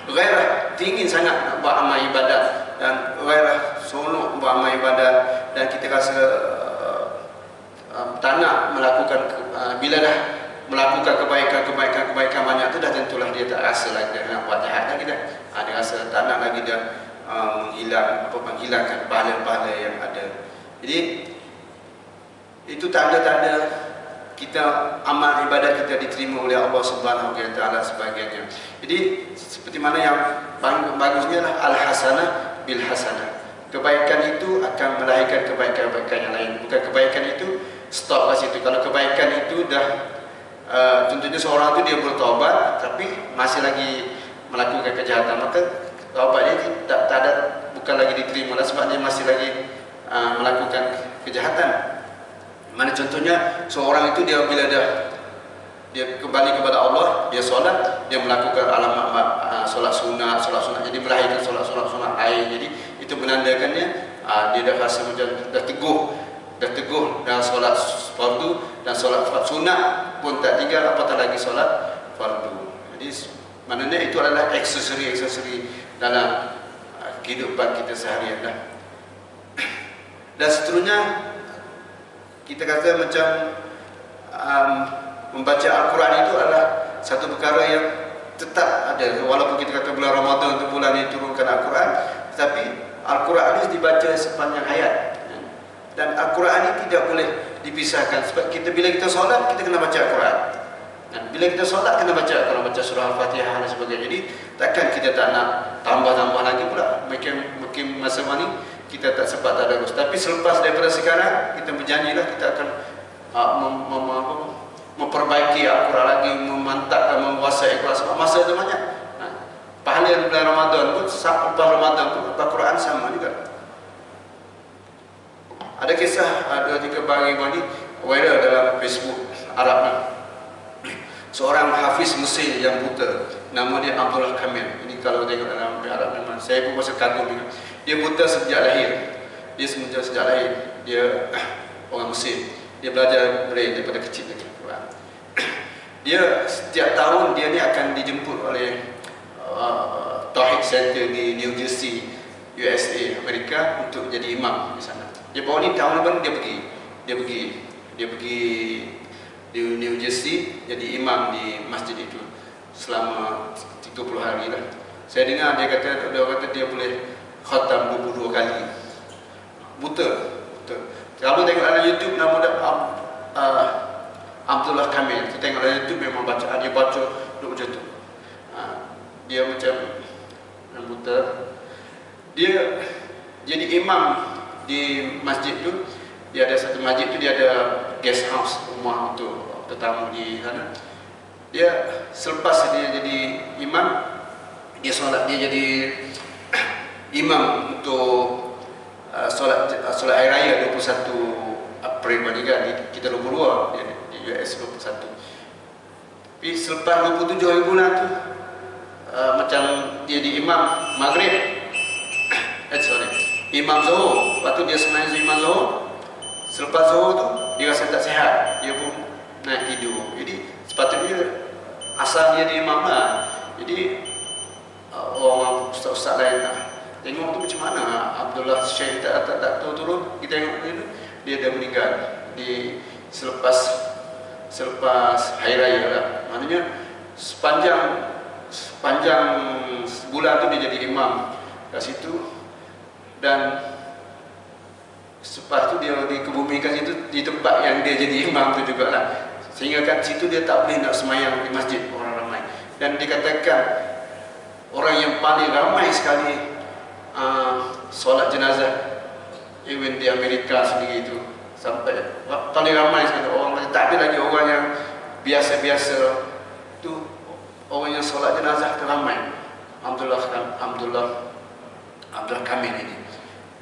ghairah ingin sangat nak buat amal ibadat, dan ghairah seronok buat amal ibadat, dan kita rasa tak nak melakukan bila dah melakukan kebaikan banyak tu dah tentulah dia tak rasa lagi dah nak buat jahat lagi dah. Dia rasa tak nak lagi dah menghilangkan pahala-pahala yang ada. Jadi itu tanda-tanda kita amal ibadat kita diterima oleh Allah Subhanahu wa taala sebagainya. Jadi seperti mana yang bagusnya lah al-hasanah bil hasanah. Kebaikan itu akan melahirkan kebaikan-kebaikan yang lain. Bukan kebaikan itu stop kat situ. Kalau kebaikan itu dah contohnya seorang tu dia bertaubat tapi masih lagi melakukan kejahatan, maka taubat dia tak ada, bukan lagi diterima lah, sebab dia masih lagi melakukan kejahatan. Mana contohnya seorang itu dia bila dia kembali kepada Allah, dia solat, dia melakukan alamat solat sunat, jadi melahirkan solat sunat air. Jadi itu menandakannya dia dah rasa macam dah teguh dah solat fardu dan solat sunat pun tak tinggal, apatah lagi solat fardu. Jadi maknanya itu adalah aksesori dalam kehidupan kita seharian dah. Dan seterusnya kita kata macam membaca Al-Quran itu adalah satu perkara yang tetap ada. Walaupun kita kata bulan Ramadan itu bulan yang turunkan Al-Quran, tetapi Al-Quran ini dibaca sepanjang hayat. Dan Al-Quran ini tidak boleh dipisahkan. Sebab bila kita solat, kita kena baca Al-Quran. Dan bila kita solat, kena baca Al-Quran, baca surah Al-Fatihah dan sebagainya. Jadi takkan kita tak nak tambah-tambah lagi pula. Mungkin masa ini kita tak sempat, tak ada urus. Tapi selepas daripada sekarang, kita berjanjilah kita akan memperbaiki Al-Quran lagi, memantapkan, menguasai Al-Quran. Sebab masa itu banyak. Pahala bulan Ramadan pun, lepas Ramadan pun, Al-Quran sama juga. Ada kisah 2-3 hari ini viral dalam Facebook Arab. Seorang hafiz Mesir yang buta, nama dia Abdullah Kamil. Ini kalau tengok dalam Arab memang saya pun rasa kagum juga. Dia buta sejak lahir. Dia orang Mesir. Dia belajar braille daripada kecil lagi. Dia setiap tahun dia ni akan dijemput oleh Tauhid Center di New Jersey, USA, Amerika, untuk jadi imam di sana. Dia bawa ni tahun lepas dia pergi di New Jersey jadi imam di masjid itu selama 30 hari lah. Saya dengar dia kata dia boleh khatam 22 kali. Buta. Kalau tengok dalam YouTube nama dia Abdullah Kamil. Kita tengok dalam YouTube memang bacaan dia baca macam tu. Dia macam buta. Dia jadi imam di masjid tu. Dia ada satu masjid tu, dia ada guest house, rumah untuk tetamu di sana. Dia selepas dia jadi imam, dia jadi imam untuk solat hari raya 21 April ni kan, kita 22 di US 21. Tapi selepas 27 hari bulan tu macam dia di imam maghrib, imam Zuhur. Lepas tu dia sembahyang imam Zuhur. Selepas Zuhur tu dia rasa tak sihat, dia pun naik tidur. Jadi sepatutnya asal dia di imam lah. Jadi orang ustaz-ustaz lain lah tengok tu macam mana Abdullah Syekh tak turun. Kita tengok dia dah meninggal di selepas hari raya lah. Maknanya sepanjang sebulan tu dia jadi imam kat situ. Dan selepas tu dia dikebumikan situ, di tempat yang dia jadi imam tu jugalah. Sehingga kat situ dia tak boleh nak semayang di masjid orang ramai. Dan dikatakan orang yang paling ramai sekali solat jenazah even di Amerika sendiri itu, sampai paling ramai sekali orang. Tak ada lagi orang yang biasa-biasa tu, orang yang solat jenazah tu ramai. Abdul Kamil ini,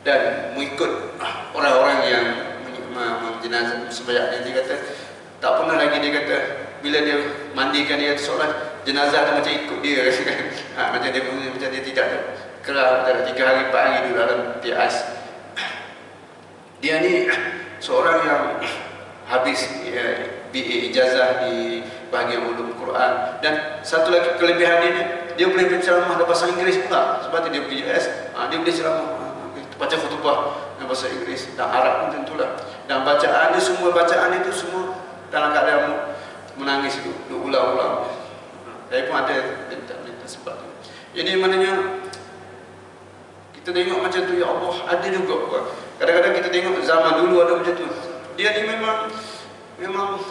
dan mengikut orang-orang yang menjenazah sebanyak dia kata tak pernah lagi dia kata bila dia mandikan dia solat jenazah tu macam ikut dia macam dia tidak kerap 3 hari 4 hari di dalam tias. Dia ni seorang yang habis BA ijazah di bahagian ulum Quran, dan satu lagi kelebihan dia boleh berceramah dalam bahasa Inggeris pula sebab dia pergi US. Dia boleh ceramah baca khutbah dalam bahasa Inggeris dan Arab pun tentulah, dan bacaan dia semua bacaan itu semua dalam keadaan menangis itu ulang-ulang. Saya pun ada minta sebab tu. Jadi maknanya kita tengok macam tu, ya Allah, ada juga kadang-kadang kita tengok zaman dulu ada macam tu. Dia ni memang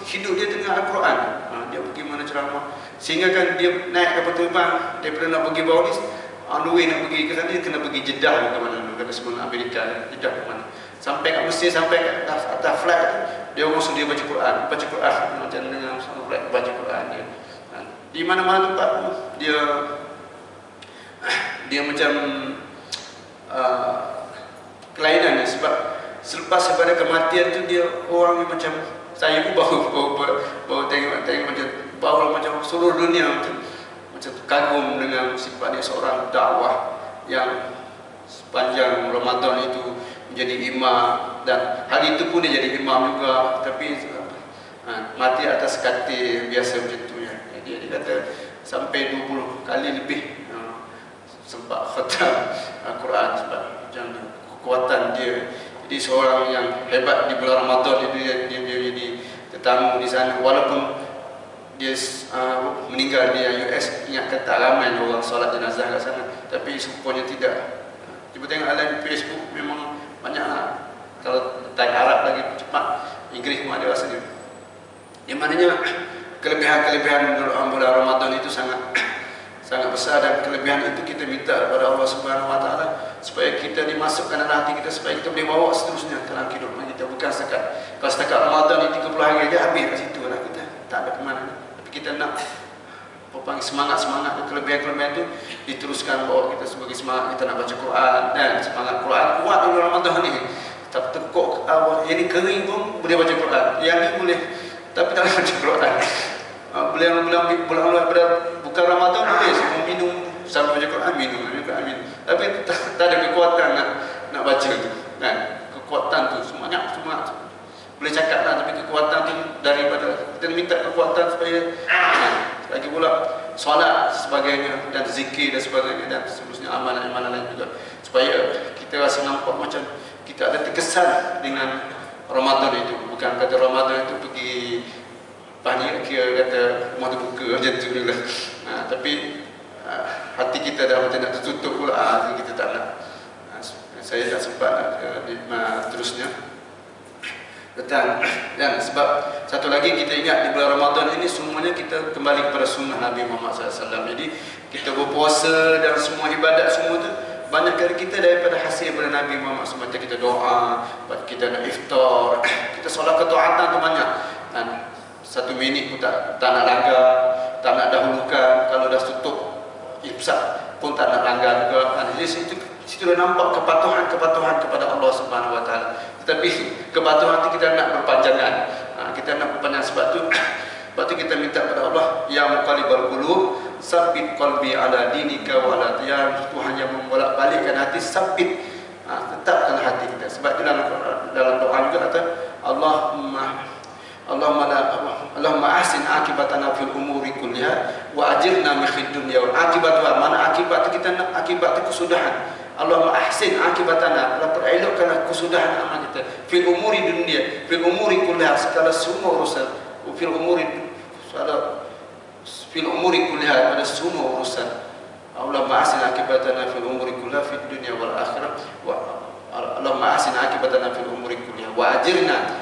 hidup dia tengah Al-Quran. Dia pergi mana ceramah, sehingga kan dia naik kapal terbang daripada nak pergi bawah ni, on the way nak pergi ke sana, dia kena pergi Jeddah ke mana, kata sebelum Amerika, Jeddah ke mana, sampai kat Mesir, sampai kat atas flight dia langsung dia baca Quran macam dengan flight baca Quran dia. Di mana-mana tempat dia macam kelainan, sebab selepas daripada kematian tu dia orang yang macam saya pun baru tengok macam seluruh dunia macam kagum dengan sifat dia, seorang dakwah yang sepanjang Ramadan itu menjadi imam, dan hari itu pun dia jadi imam juga, tapi mati atas katil biasa macam tu ya. Dia kata sampai 20 kali lebih sempat khatam Al-Quran sebab macam kekuatan dia. Jadi seorang yang hebat di bulan Ramadan itu dia jadi tetamu di sana, walaupun dia meninggal di US, ingat kata ramai orang solat jenazah kat sana, tapi rupanya tidak. Cuba tengok dalam Facebook, memang banyak lah. Kalau type Arab lagi cepat, Inggeris pun ada rasanya. Yang maknanya kelebihan-kelebihan bulan Ramadan itu sangat besar, dan kelebihan itu kita minta kepada Allah Subhanahu Wa Taala supaya kita dimasukkan dalam hati kita, supaya kita boleh bawa seterusnya dalam kehidupan kita. Bukan kalau setakat Ramadan ini 30 hari aja habis kat situ lah, kita tak ada ke mana. Tapi kita nak semangat kelebihan-kelebihan itu diteruskan, bawa kita sebagai semangat kita nak baca Quran, dan semangat Quran kuat di bulan Ramadan ni. Tak tekuk awal, yang ni kering pun boleh baca Quran, yang ni boleh tapi tak boleh baca Quran. Bulan bukan Ramadan boleh semua minum sambil baca Quran, minum. Tapi tak ada kekuatan nak baca tu kan. Kekuatan tu semangat boleh cakap lah, tapi kekuatan tu daripada kita minta kekuatan supaya lagi pula solat sebagainya, dan zikir dan sebagainya, dan seterusnya amalan-amalan lain juga, supaya kita rasa nampak macam kita ada terkesan dengan Ramadan itu. Bukan kata Ramadan itu pergi panik kira kata rumah terbuka macam tu juga. Tapi hati kita dah macam nak tertutup pula, kita tak nak. Saya tak sempat nak terusnya dan sebab satu lagi kita ingat di bulan Ramadan ini semuanya kita kembali kepada sunnah Nabi Muhammad SAW. Jadi kita berpuasa dan semua ibadat semua tu banyak kali kita daripada hasil daripada Nabi Muhammad SAW. Kita doa, kita nak iftar, kita solat ketaatan tu banyak, dan 1 minit pun tak nak langgar, tak nak dahulukan. Kalau dah tutup imsak pun tak nak langgar juga. Jadi situ dah nampak kepatuhan kepada Allah Subhanahu Wa Taala. Tetapi kepatuhan itu kita nak berpanjangan. Kita nak berpanjangan, sebab tu kita minta kepada Allah, ya muqallibal qulub, sabbit qalbi ala dinika wa ala ya Tuhan yang membolak-balikkan hati, sabbit, tetapkan hati kita. Sebab itu dalam doa juga kata Allahumma ahsin akibatana fil umuri kulliha wa ajirna min khid dunya wal akibat. Mana akibat kita nak akibat kesudahan. Allahumma ahsin akibatana, Allah perelokkanlah kesudahan amal kita fil umuri dunia, fil umuri kulliha, segala semua urusan, fil umuri kulliha, pada semua urusan. Allahumma ahsin akibatana fil umuri kulliha fid dunya wal akhirah wa Allahumma ahsin akibatana fil umuri kulliha wa ajirna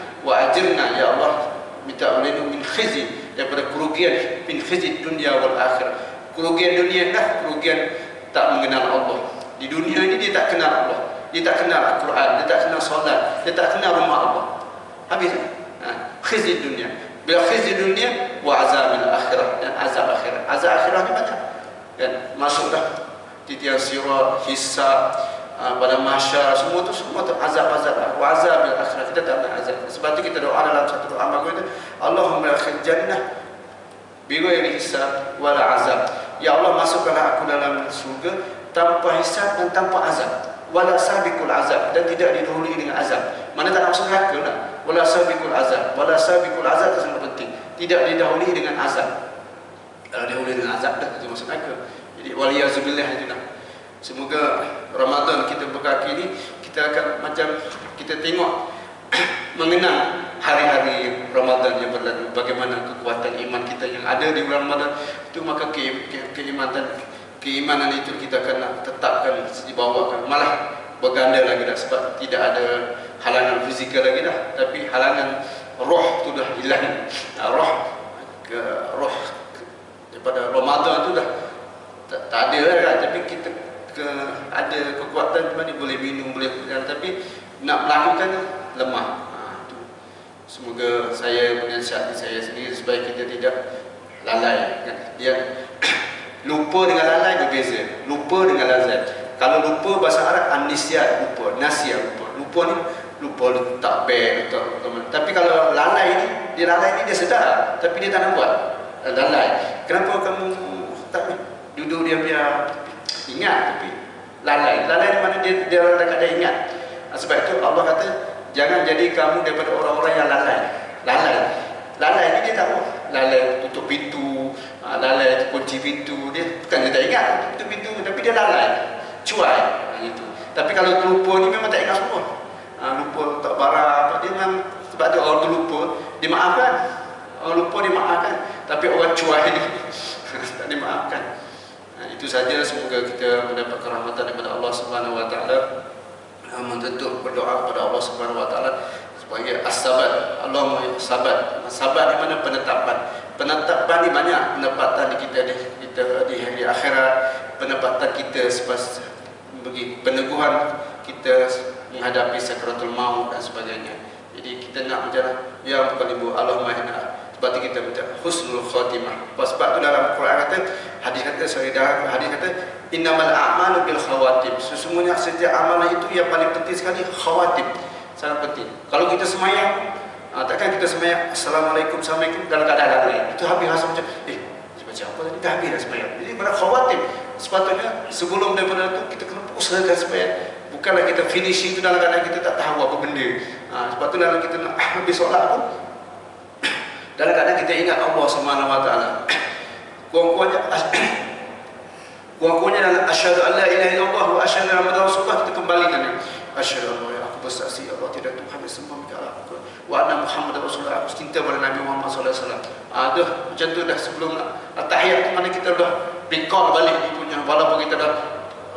ya Allah, minta berlindung min khizi, daripada kerugian, min khizi dunia wal akhirah. Kerugian dunia dah kerugian tak mengenal Allah. Di dunia ini dia tak kenal Allah, dia tak kenal Al-Quran, dia tak kenal solat, dia tak kenal rumah Allah. Habis khizi dunia. Bila khizi dunia wa azabil akhirah, dan azab akhirat. Azab akhirat ni banyak kan, masuk dah titian sirat, hisab, pada mahsyar, semua tu azab-azab. Wa azabil akhirah, kita tak nak azab. Sebab tu kita doa dalam satu doa bagus itu, Allahumma akhir jannah bighairi hisab wala azab. Ya Allah, masukkanlah aku dalam surga tanpa hisab dan tanpa azab. Wala sabiqul azab, dan tidak didahului dengan azab. Mana tak nak masuk neraka lah. Wala sabiqul azab. Wala sabiqul azab itu sangat penting. Tidak didahului dengan azab. Kalau didahului dengan azab dah kita masuk neraka. Jadi waliyazubillah itu dah. Semoga Ramadan kita berkaki ni, kita akan macam kita tengok mengenang hari-hari Ramadan yang berlalu, bagaimana kekuatan iman kita yang ada di bulan Ramadan itu, maka keimanan itu kita akan nak tetapkan, dibawakan, malah berganda lagi dah, sebab tidak ada halangan fizikal lagi dah, tapi halangan roh tu dah hilang. Roh daripada Ramadan tu dah tak ada lah, tapi kita ada kekuatan mana boleh minum, boleh tapi nak melakukan lemah. Semoga saya menasihati saya sendiri supaya kita tidak lalai. Dia lupa dengan lalai berbeza. Lupa dengan lalai. Kalau lupa bahasa Arab amnesia, lupa, nasia, lupa. Lupa ni lupa letak beg, tapi kalau lalai ni, dia lalai ni dia sedar, tapi dia tak nak buat. Lalai. Kenapa kamu tak duduk dia biar ingat tapi lalai. Lalai di mana dia dalam keadaan ingat. Sebab itu Allah kata, jangan jadi kamu daripada orang-orang yang lalai. Lalai ni dia tahu. Lalai tutup pintu, lalai kunci pintu. Dia bukan dia tak ingat tutup pintu, tapi dia lalai, cuai gitu. Tapi kalau terlupa ni memang tak ingat semua. Lupa tak barang, dia memang, sebab tu orang terlupa dimaafkan. Orang lupa dimaafkan, tapi orang cuai ni tak dimaafkan. Itu saja, semoga kita mendapat rahmatan daripada Allah Subhanahu Wa Taala. Mententuk berdoa kepada Allah Subhanahu Wa Taala sebagai as-sabat. Allah sabat. Sabat di mana penetapan. Penetapan ni banyak penempatan di kita di hari akhirat, penempatan kita bagi peneguhan kita menghadapi sakaratul maut dan sebagainya. Jadi kita nak macam ya bukan Allahumma inna. Sebab itu kita minta husnul khatimah. Sebab itu dalam Quran kata, hadis kata innamal a'malu bil khawatim. Sesungguhnya setiap amalan itu yang paling penting sekali khawatim. Sangat penting. Kalau kita semayang, takkan kita semayang assalamualaikum dalam keadaan lalai. Itu habis rasa macam baca apa tadi, dah habis dah semayang. Jadi pada khawatim, sepatutnya sebelum daripada itu kita kena usahakan supaya bukanlah kita finishing itu dalam keadaan kita tak tahu apa benda. Sebab itu dalam kita nak habis solat pun dalam keadaan kita ingat Allah Subhanahu Wa Taala. Kuat-kuatnya dalam asyhadu an la ilaha illallah wa asyhadu anna muhammadar rasulullah, kita kembalikan ni. Asyhadu an la aku bersaksi Allah tidak Tuhan semua kecuali aku. Wa anna muhammadar rasulullah, aku cinta pada Nabi Muhammad sallallahu alaihi wasallam. Macam tu dah sebelum tahiyat tu, mana kita dah recall balik ni punya, walaupun kita dah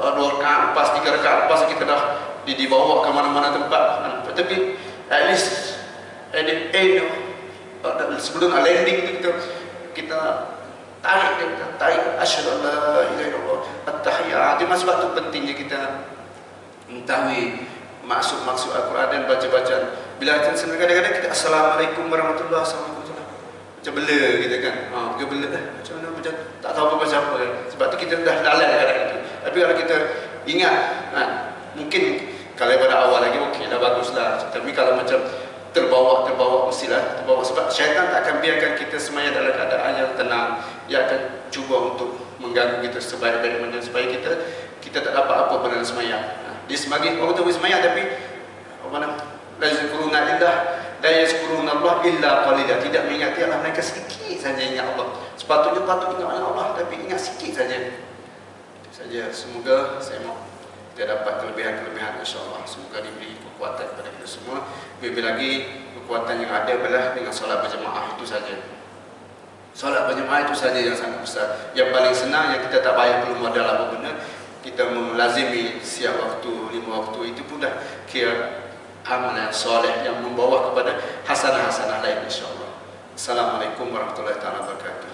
2 rakaat lepas, 3 rakaat lepas, kita dah dibawa ke mana-mana tempat. Tapi at least at the end sebelum landing tu kita tarik asyhadu an la ilaha illallah at-tahiyat. Jadi sebab tu pentingnya kita mengetahui maksud Al-Quran dan baca-bacaan. Bila kita kadang-kadang kita assalamualaikum warahmatullahi wabarakatuh, macam bela kita kan, kita bela macam mana, macam tak tahu apa siapa kan. Sebab tu kita dah lalai kadang itu. Tapi kalau kita ingat, mungkin kalau pada awal lagi okey lah, baguslah. Tapi kalau macam terbawa mestilah terbawa, sebab syaitan tak akan biarkan kita semayang dalam keadaan yang tenang. Dia akan cuba untuk mengganggu kita sebaik-baik mana supaya kita tak dapat apa pada semayang. Dia sebagai orang tu semayang tapi apa nama, la yazkuruna illah la yazkuruna Allah illa qalila, tidak mengingati Allah, mereka sedikit saja ingat Allah. Sepatutnya patut ingat Allah tapi ingat sikit saja. Itu saja. Semoga saya mau kita dapat kelebihan-kelebihan, insya-Allah. Semoga diberi kekuatan kepada kita semua. Lebih lagi kekuatan yang ada adalah dengan solat berjemaah, itu saja. Solat berjemaah itu saja yang sangat besar. Yang paling senang, yang kita tak payah perlu modal apa benda, kita melazimi siap waktu, 5 waktu, itu pun dah kira amal yang soleh yang membawa kepada hasanah-hasanah lain, insya-Allah. Assalamualaikum warahmatullahi wabarakatuh.